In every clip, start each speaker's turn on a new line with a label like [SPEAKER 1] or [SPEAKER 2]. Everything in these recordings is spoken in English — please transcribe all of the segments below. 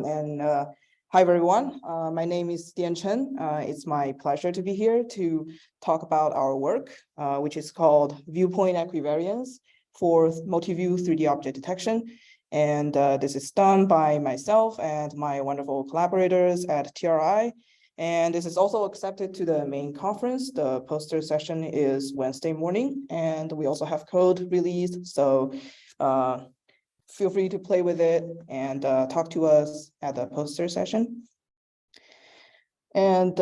[SPEAKER 1] Hi everyone. My name is Dian Chen. It's my pleasure to be here to talk about our work, which is called Viewpoint Equivariance for multi-view 3D object detection. And this is done by myself and my wonderful collaborators at TRI. And this is also accepted to the main conference. The poster session is Wednesday morning, and we also have code released. So feel free to play with it and talk to us at the poster session. And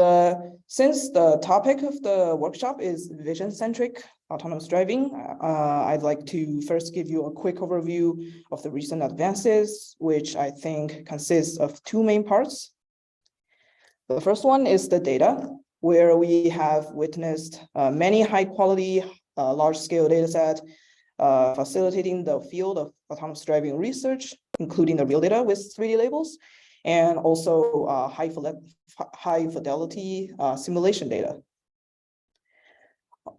[SPEAKER 1] since the topic of the workshop is vision-centric autonomous driving, I'd like to first give you a quick overview of the recent advances, which I think consists of two main parts. The first one is the data, where we have witnessed many high-quality, large-scale data sets facilitating the field of autonomous driving research, including the real data with 3D labels, and also high fidelity simulation data.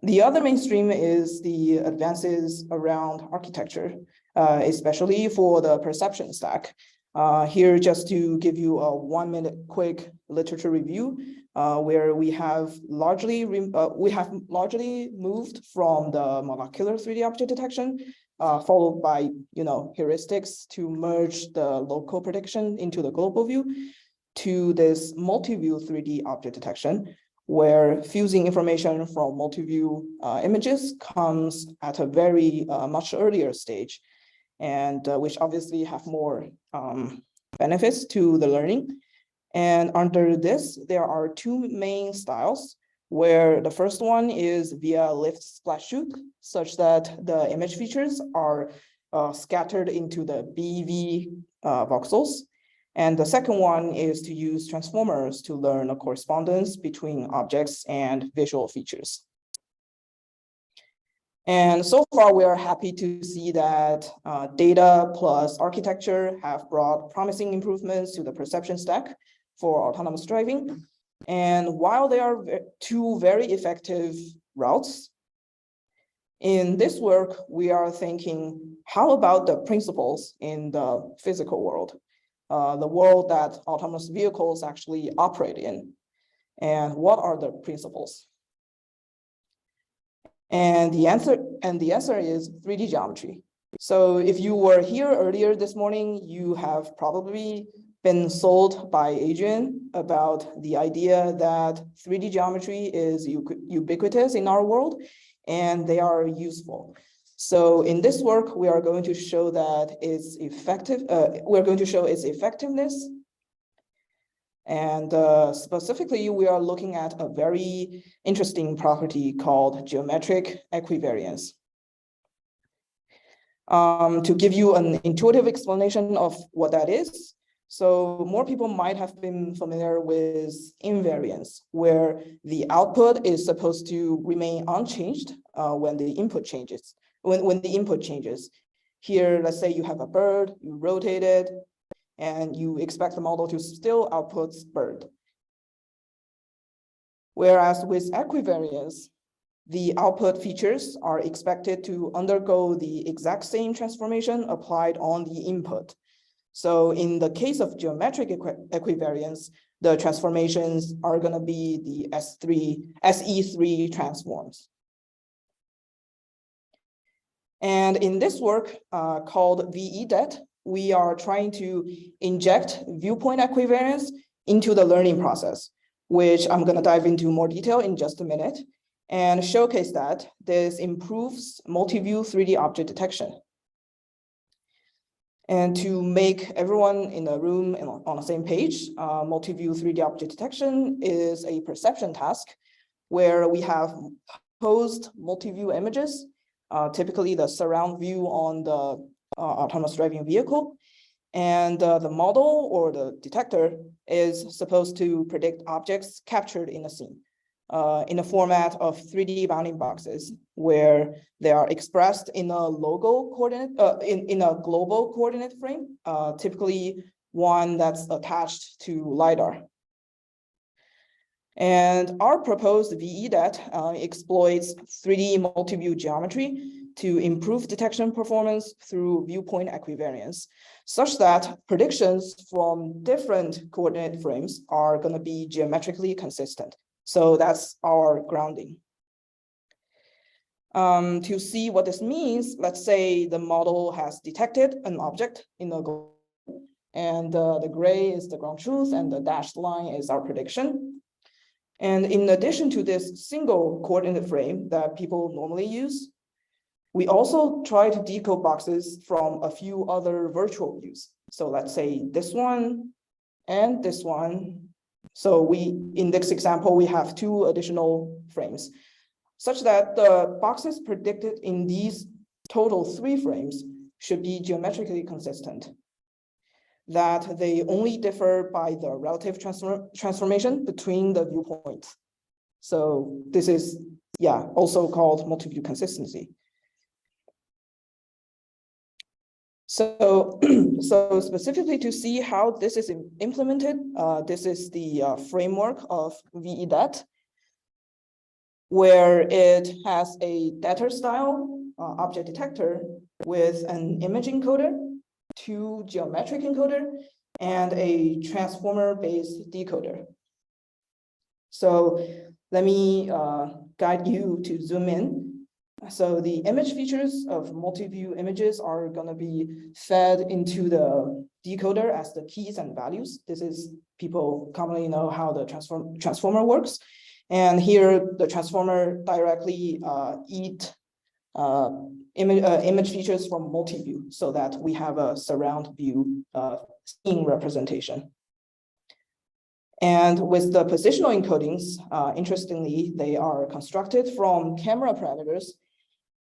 [SPEAKER 1] The other mainstream is the advances around architecture, especially for the perception stack. Here, just to give you a 1-minute quick literature review, where we have largely moved from the molecular 3D object detection, followed by heuristics to merge the local prediction into the global view, to this multi-view 3D object detection, where fusing information from multi-view images comes at a very much earlier stage, and which obviously have more benefits to the learning. And under this, there are two main styles, where the first one is via lift splash shoot, such that the image features are scattered into the BV voxels. And the second one is to use transformers to learn a correspondence between objects and visual features. And so far, we are happy to see that data plus architecture have brought promising improvements to the perception stack for autonomous driving. And while they are two very effective routes, in this work, we are thinking, how about the principles in the physical world, the world that autonomous vehicles actually operate in? And what are the principles? And the answer is 3D geometry. So if you were here earlier this morning, you have probably been sold by Adrian about the idea that 3D geometry is ubiquitous in our world and they are useful. So in this work, we are going to show that it's effective. We're going to show its effectiveness. And specifically, we are looking at a very interesting property called geometric equivariance. To give you an intuitive explanation of what that is, so more people might have been familiar with invariance, where the output is supposed to remain unchanged when the input changes. When the input changes. Here, let's say you have a bird, you rotate it, and you expect the model to still output bird. Whereas with equivariance, the output features are expected to undergo the exact same transformation applied on the input. So in the case of geometric equivariance, the transformations are going to be the SE3 transforms. And in this work called VEDet, we are trying to inject viewpoint equivariance into the learning process, which I'm going to dive into more detail in just a minute, and showcase that this improves multi-view 3D object detection. And to make everyone in the room on the same page, multi-view 3D object detection is a perception task where we have posed multi-view images, typically the surround view on the autonomous driving vehicle. And the model or the detector is supposed to predict objects captured in a scene in the format of 3D bounding boxes, where they are expressed in a local coordinate, in a global coordinate frame, typically one that's attached to LiDAR. And our proposed VEDet exploits 3D multi-view geometry to improve detection performance through viewpoint equivariance, such that predictions from different coordinate frames are going to be geometrically consistent. So that's our grounding. To see what this means, let's say the model has detected an object in the globe, and the gray is the ground truth, and the dashed line is our prediction. And in addition to this single coordinate frame that people normally use, we also try to decode boxes from a few other virtual views. So let's say this one and this one. So in this example, we have 2 additional frames, such that the boxes predicted in these total 3 frames should be geometrically consistent, that they only differ by the relative transformation between the viewpoints. So this is, also called multi-view consistency. So, so specifically to see how this is implemented, this is the framework of VEDet, where it has a data style object detector with an image encoder, 2 geometric encoder, and a transformer-based decoder. So let me guide you to zoom in. So the image features of multi-view images are going to be fed into the decoder as the keys and values. This is, people commonly know how the transformer works. And here the transformer directly eat image features from multi-view, so that we have a surround view scene representation. And with the positional encodings, interestingly, they are constructed from camera parameters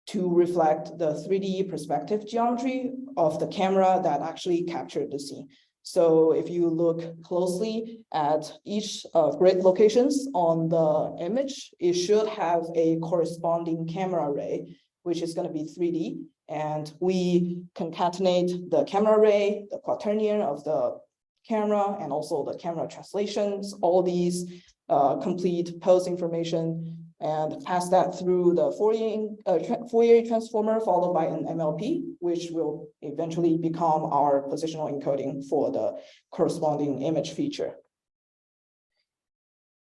[SPEAKER 1] to reflect the 3D perspective geometry of the camera that actually captured the scene. So if you look closely at each grid locations on the image, it should have a corresponding camera array, which is going to be 3D. And we concatenate the camera array, the quaternion of the camera, and also the camera translations, all these complete pose information, and pass that through the Fourier transformer, followed by an MLP, which will eventually become our positional encoding for the corresponding image feature.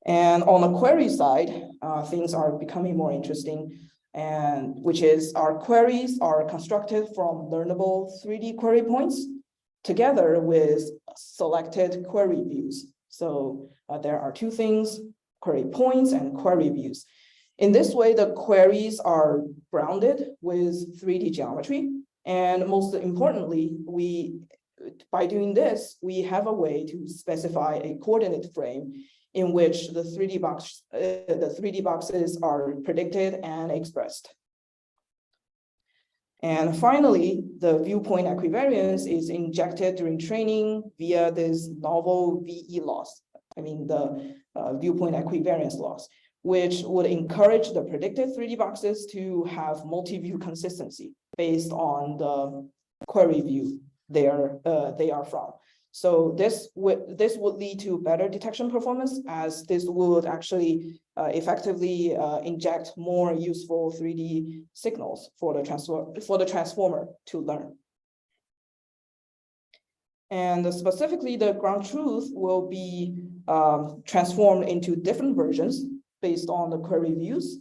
[SPEAKER 1] And on the query side, things are becoming more interesting, and which is our queries are constructed from learnable 3D query points together with selected query views. So there are 2 things: query points and query views. In this way, the queries are grounded with 3D geometry. And most importantly, by doing this, we have a way to specify a coordinate frame in which the 3D boxes are predicted and expressed. And finally, the viewpoint equivariance is injected during training via this novel VE loss. The viewpoint equivariance loss, which would encourage the predicted 3D boxes to have multi-view consistency based on the query view they are from. So this would lead to better detection performance, as this would actually effectively inject more useful 3D signals for the transformer to learn. And specifically, the ground truth will be transformed into different versions based on the query views,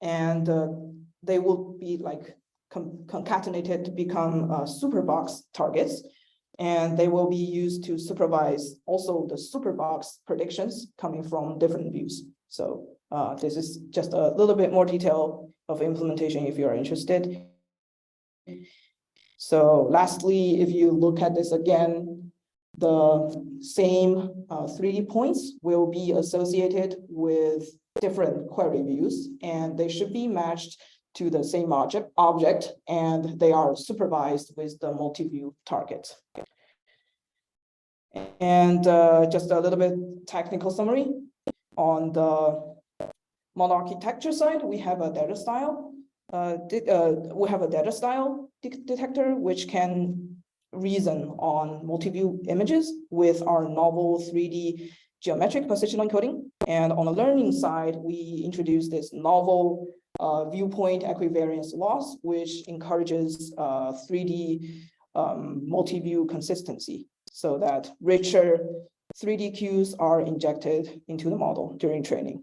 [SPEAKER 1] and they will be like concatenated to become superbox targets, and they will be used to supervise also the superbox predictions coming from different views. So this is just a little bit more detail of implementation if you're interested. So lastly, if you look at this again, the same 3D points will be associated with different query views, and they should be matched to the same object, and they are supervised with the multi-view target. And just a little bit technical summary. On the model architecture side, we have a data style. Detector, which can reason on multi-view images with our novel 3D geometric positional encoding. And on the learning side, we introduced this novel viewpoint equivariance loss, which encourages 3D multi-view consistency so that richer 3D cues are injected into the model during training.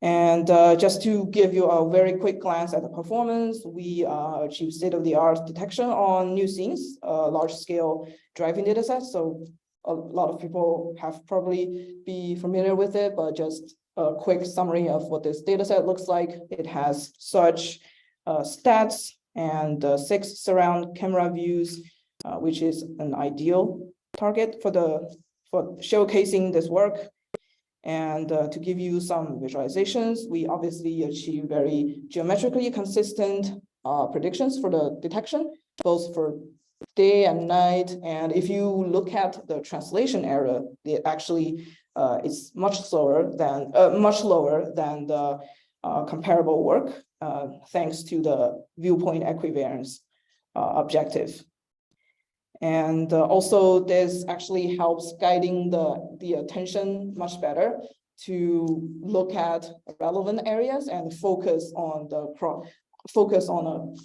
[SPEAKER 1] And just to give you a very quick glance at the performance, we achieved state-of-the-art detection on NuScenes, large-scale driving dataset. So a lot of people have probably be familiar with it, but just a quick summary of what this dataset looks like. It has such stats and 6 surround camera views, which is an ideal target for showcasing this work. And to give you some visualizations, we obviously achieve very geometrically consistent predictions for the detection, both for day and night. And if you look at the translation error, it actually is much lower than the comparable work, thanks to the viewpoint equivariance objective. And also this actually helps guiding the attention much better to look at relevant areas and focus on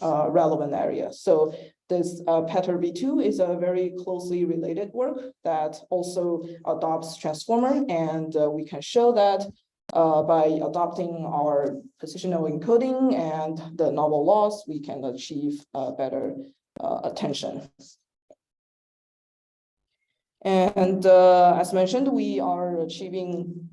[SPEAKER 1] a relevant area. So this Petter V2 is a very closely related work that also adopts transformer, and we can show that by adopting our positional encoding and the novel loss, we can achieve better attention. And as mentioned, we are achieving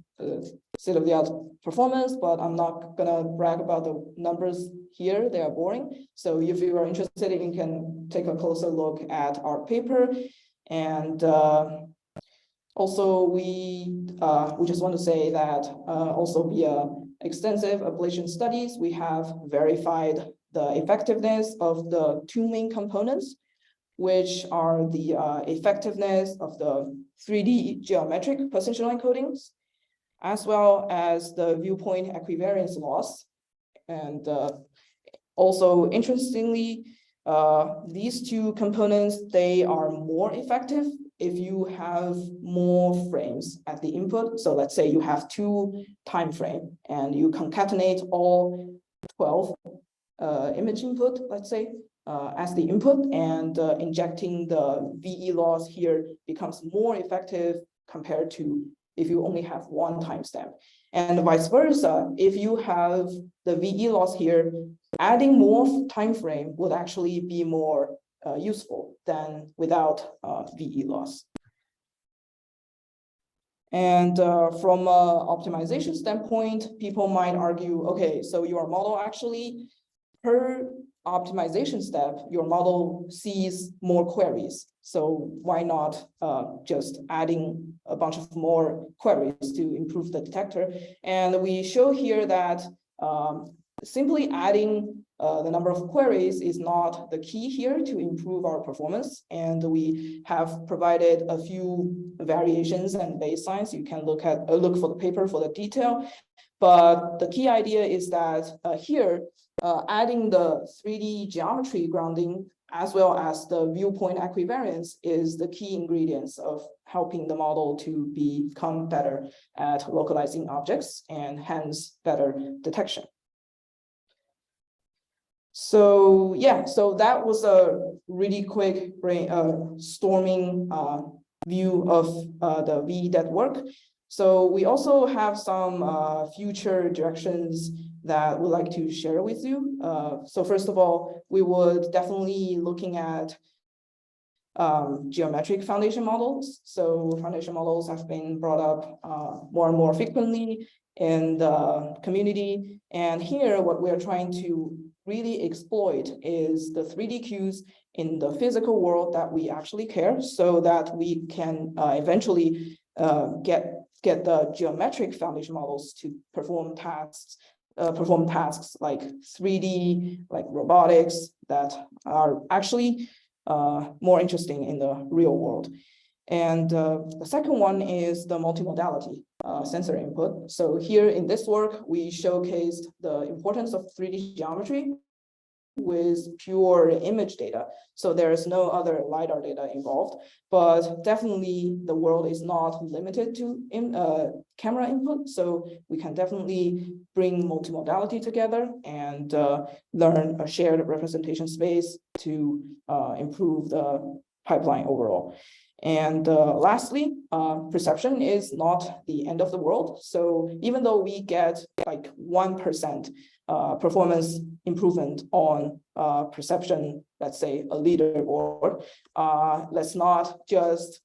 [SPEAKER 1] state-of-the-art performance, but I'm not gonna brag about the numbers here, they are boring. So if you are interested, you can take a closer look at our paper. And also we just want to say that also via extensive ablation studies, we have verified the effectiveness of the 2 main components, which are the effectiveness of the 3D geometric positional encodings, as well as the viewpoint equivariance loss. And also, interestingly, these 2 components, they are more effective if you have more frames at the input. So let's say you have 2 time frame and you concatenate all 12 image input, let's say, as the input, and injecting the VE loss here becomes more effective compared to if you only have 1 timestamp. And vice versa, if you have the VE loss here, adding more time frame would actually be more useful than without VE loss. And from an optimization standpoint, people might argue, okay, so your model actually per optimization step, your model sees more queries. So why not just adding a bunch of more queries to improve the detector? And we show here that simply adding the number of queries is not the key here to improve our performance. And we have provided a few variations and baselines. You can look for the paper for the detail. But the key idea is that here, adding the 3D geometry grounding as well as the viewpoint equivariance is the key ingredients of helping the model to become better at localizing objects and hence better detection. So yeah, so that was a really quick storming view of the VEDet work. So we also have some future directions that we'd like to share with you. So first of all, we would definitely looking at geometric foundation models. So foundation models have been brought up more and more frequently in the community. And here, what we're trying to really exploit is the 3D cues in the physical world that we actually care, so that we can eventually get the geometric foundation models to perform tasks like 3D, like robotics, that are actually more interesting in the real world. And the second one is the multimodality sensor input. So here in this work, we showcased the importance of 3D geometry with pure image data. So there is no other LiDAR data involved, but definitely the world is not limited to camera input. So we can definitely bring multimodality together and learn a shared representation space to improve the pipeline overall. And lastly, perception is not the end of the world. So even though we get like 1% performance improvement on perception, let's say a leaderboard, let's not just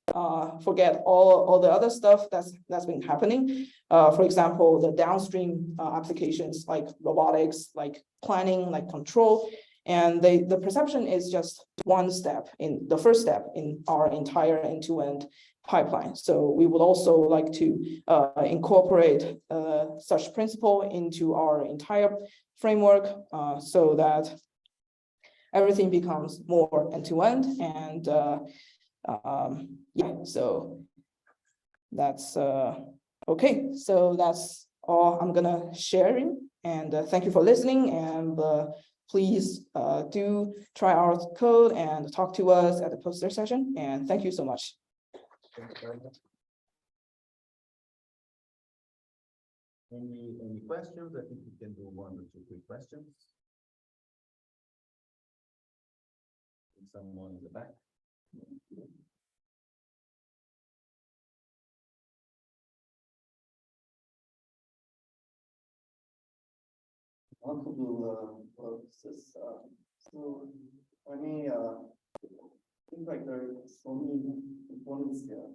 [SPEAKER 1] forget all the other stuff that's been happening. For example, the downstream applications like robotics, like planning, like control. And the perception is just one step in the first step in our entire end-to-end pipeline. So we would also like to incorporate such principle into our entire framework so that everything becomes more end-to-end. And yeah, so that's okay. So that's all I'm gonna sharing. And thank you for listening. And please do try our code and talk to us at the poster session. And thank you so much.
[SPEAKER 2] Thank you very much. Any questions? I think we can do 1 or 2 quick questions. Someone in the back.
[SPEAKER 3] Multiple purposes. So I mean, seems like there are so many components here,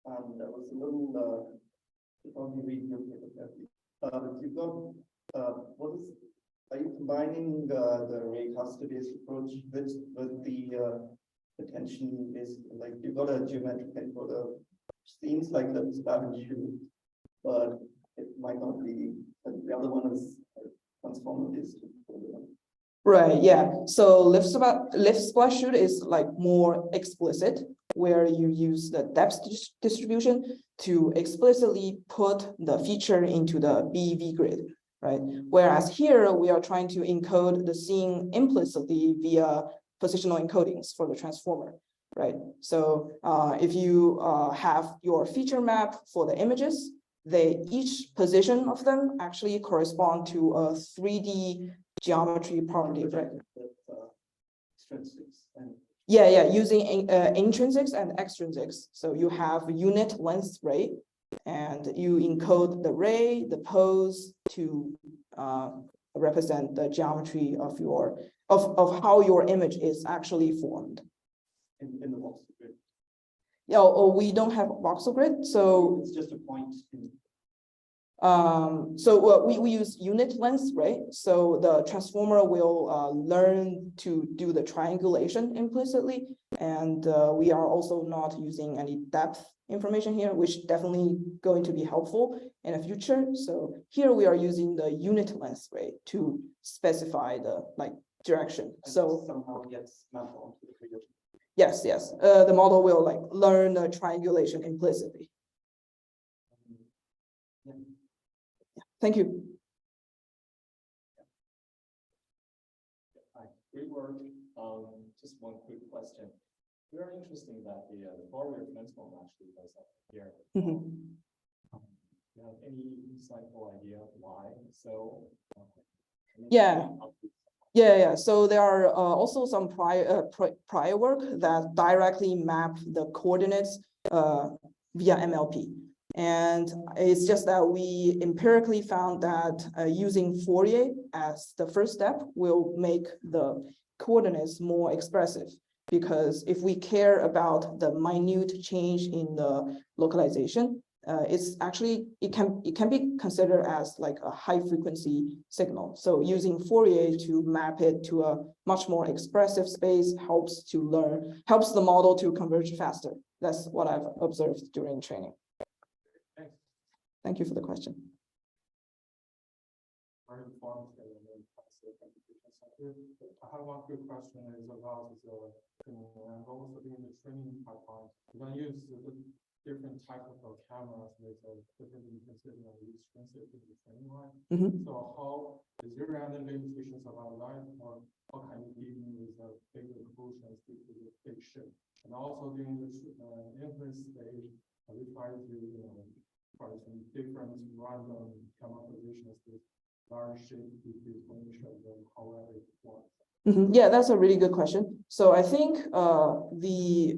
[SPEAKER 3] and I was a little probably read your paper carefully. But you've got are you combining the ray cluster-based approach with the attention-based? Like you've got a geometric encoder, seems like that's that issue, but it might not be. The other one is transformer-based.
[SPEAKER 1] Right, yeah. So lift splash shoot is like more explicit, where you use the depth distribution to explicitly put the feature into the BV grid, right? Whereas here we are trying to encode the scene implicitly via positional encodings for the transformer, right? So if you have your feature map for the images, each position of them actually correspond to a 3D geometry property, right?
[SPEAKER 3] Extrinsics and
[SPEAKER 1] yeah, using intrinsics and extrinsics. So you have unit length ray, and you encode the ray, the pose to represent the geometry of your of how your image is actually formed.
[SPEAKER 3] in the voxel grid.
[SPEAKER 1] Yeah, we don't have voxel grid, so
[SPEAKER 3] It's just a point.
[SPEAKER 1] so we use unit length, right? So the transformer will learn to do the triangulation implicitly, and we are also not using any depth information here, which definitely going to be helpful in the future. So here we are using the unit length rate to specify the direction.
[SPEAKER 3] And
[SPEAKER 1] so
[SPEAKER 3] somehow gets mapped onto the video.
[SPEAKER 1] yes, the model will learn the triangulation implicitly.
[SPEAKER 3] Yeah.
[SPEAKER 1] Thank you.
[SPEAKER 4] Hi, great work. Just one quick question. Very interesting that the Fourier transform actually does that here. You have any insightful idea why? So
[SPEAKER 1] Yeah. So there are also some prior work that directly map the coordinates via MLP. And it's just that we empirically found that using Fourier as the first step will make the coordinates more expressive, because if we care about the minute change in the localization, it can be considered as like a high frequency signal. So using Fourier to map it to a much more expressive space helps the model to converge faster. That's what I've observed during training. Thank you for the question.
[SPEAKER 5] I have one quick question is about the angles in the training pipeline. You're going to use different type of cameras with a different considered restricted to the training line.
[SPEAKER 1] Mhm.
[SPEAKER 5] So how is there any limitations about that, or how can you deal with the big resolutions due to the big shift? And also during the inference stage, we try to try some different random camera positions with large shape due to combination of however it works.
[SPEAKER 1] Yeah, that's a really good question. So I think the